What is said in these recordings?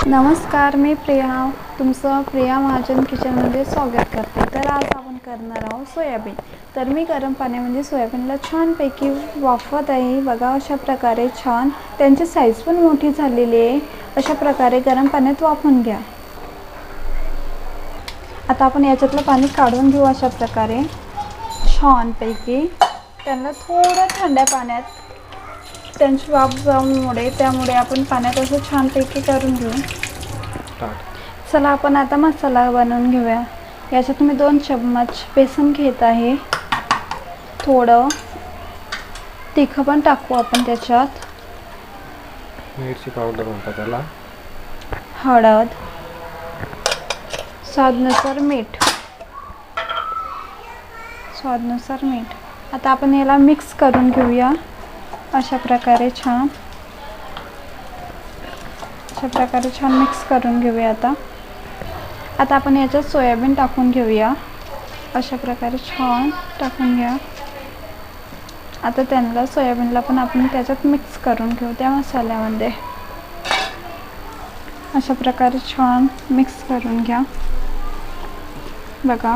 नमस्कार, मी प्रिया तुमचं प्रिया महाजन किचनमध्ये स्वागत करते। तर आज आपण करणार आहोत सोयाबीन। तर मी गरम पाण्यामध्ये सोयाबीनला छानपैकी वाफवत आहे। बघा अशा प्रकारे छान त्यांची साईज पण मोठी झालेली आहे। अशा प्रकारे गरम पाण्यात वाफवून घ्या। आता आपण याच्यातलं पाणी काढून घेऊ। अशा प्रकारे छानपैकी त्यांना थोडं थंड पाण्यात त्यांची वाफ जाऊमुळे त्यामुळे आपण पाण्यात असं छानपैकी करून घेऊ। चला आपण आता मसाला बनवून घेऊया। याच्यात मी 2 चम्मच बेसन घेत आहे। थोडं तिखट पण टाकू आपण त्याच्यात। मिरची पावडर म्हणतात त्याला। हळद, स्वादानुसार मीठ, आता आपण याला मिक्स करून घेऊया। अशा प्रकारे छान मिक्स करून घेऊया। आता आपण याच्यात सोयाबीन टाकून घेऊया। अशा प्रकारे छान टाकून घ्या। आता त्यांना सोयाबीनला पण आपण त्याच्यात मिक्स करून घेऊ त्या मसाल्यामध्ये। अशा प्रकारे छान मिक्स करून घ्या। बघा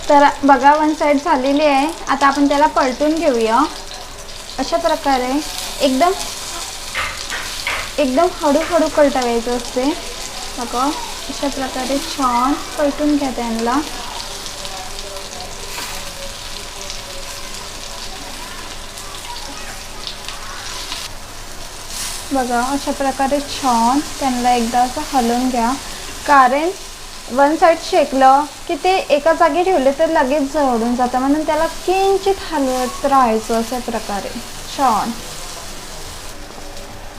तर बघा 1 साइड झालेली आहे। आता आपण त्याला पलटून घेऊया। अशा प्रकारे एकदम हळूहळू पलटवायचं असते। बघा अशा प्रकारे छान पलटून घ्या त्यांना। बघा अशा प्रकारे छान त्यांना एकदा असं हलवून घ्या। कारण 1 साइड शेकलं की ते एका जागी ठेवले तर लगेच जळून जातं, म्हणून त्याला किंचित हलवत राहायचं। अशा प्रकारे छान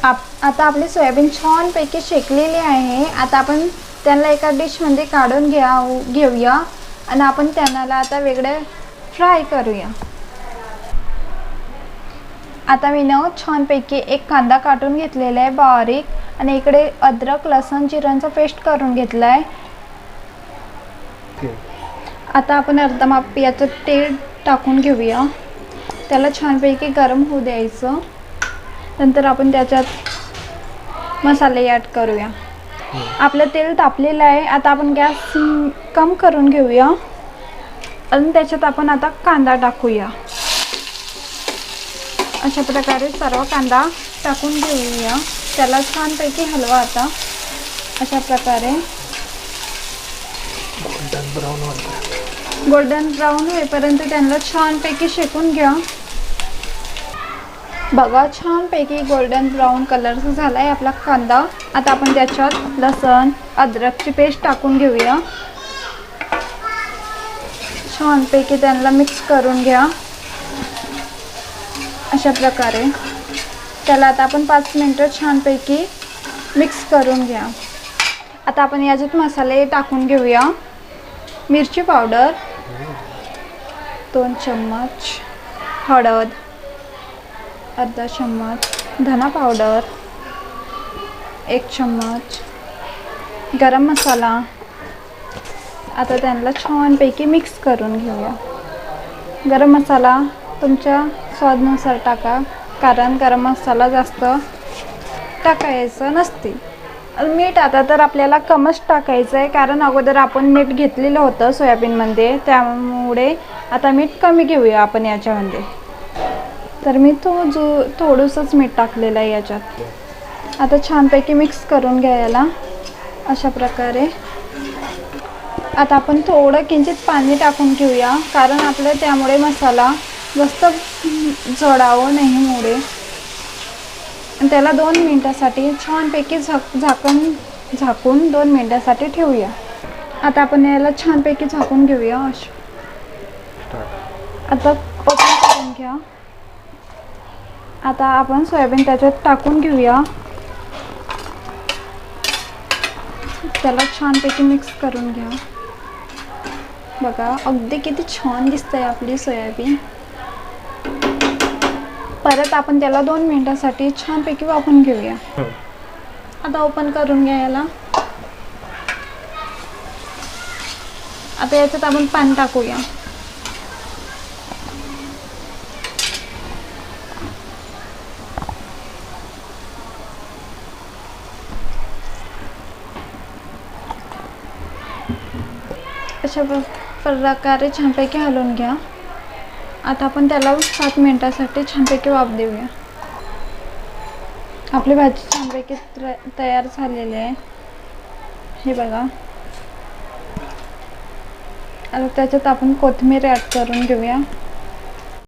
आता आपली सोयाबीन छानपैकी शेकलेली आहे। आता आपण त्यांना एका डिशमध्ये काढून घेऊया आणि आपण त्यांना आता वेगळे फ्राय करूया। आता मी छानपैकी एक कांदा काटून घेतलेला आहे बारीक, आणि इकडे अद्रक लसूण जिऱ्याचा पेस्ट करून घेतला आहे। आता आपण अर्धा माप याचं तेल टाकून घेऊया। त्याला छानपैकी गरम होऊ द्यायचं। नंतर आपण त्याच्यात मसाले ॲड करूया। आपलं तेल तापलेलं आहे। आता आपण गॅस कम करून घेऊया आणि त्याच्यात आपण आता कांदा टाकूया। अशा प्रकारे सर्व कांदा टाकून घेऊया। त्याला छानपैकी हलवा। आता अशा प्रकारे गोल्डन ब्राउन होईपर्यंत त्यांना छानपैकी शेकून घ्या। बघा छानपैकी गोल्डन ब्राउन कलरचा झाला आहे आपला कांदा। आता आपण त्याच्यात लसूण अद्रकची पेस्ट टाकून घेऊया। छानपैकी त्यांना मिक्स करून घ्या। अशा प्रकारे त्याला आता आपण 5 मिनिटं छानपैकी मिक्स करून घ्या। आता आपण याच्यात मसाले टाकून घेऊया। मिरची पावडर 2 चम्मच, हळद अर्धा चम्मच, धना पावडर 1 चम्मच, गरम मसाला। आता त्यांना छानपैकी मिक्स करून घेऊया। गरम मसाला तुमच्या स्वादानुसार टाका, कारण गरम मसाला जास्त टाकायचं नसते। मीठ आता तर आपल्याला कमच टाकायचं आहे, कारण अगोदर आपण मीठ घेतलेलं होतं सोयाबीनमध्ये, त्यामुळे आता मीठ कमी घेऊया आपण याच्यामध्ये। तर मी थोडंसंच मीठ टाकलेलं आहे याच्यात। आता छानपैकी मिक्स करून घ्यायला अशा प्रकारे। आता आपण थोडं किंचित पाणी टाकून घेऊया, कारण आपलं त्यामुळे मसाला जास्त जळावं नाही मुळे। त्याला 2 मिनिटासाठी छानपैकी झाकून 2 मिनिटासाठी ठेवूया। आता आपण याला छानपैकी झाकून घेऊया। आता ओपन करून घ्या। आता आपण सोयाबीन त्याच्यात टाकून घेऊया। त्याला छानपैकी मिक्स करून घ्या। बघा अगदी किती छान दिसतंय आपली सोयाबीन। परत आपण त्याला 2 मिनिटासाठी छानपैकी वाफवून घेऊया। आता ओपन करून घ्या याला। आता याच्यात आपण पाणी टाकूया। अशा प्रकारे छानपैकी हलवून घ्या. आता आपण त्याला 7 मिनिटासाठी छानपैकी वाफ देऊया. आपली भाजी छानपैकी तयार झालेली आहे. हे बघा. आता त्याच्यात आपण कोथिंबीर ॲड करून घेऊया.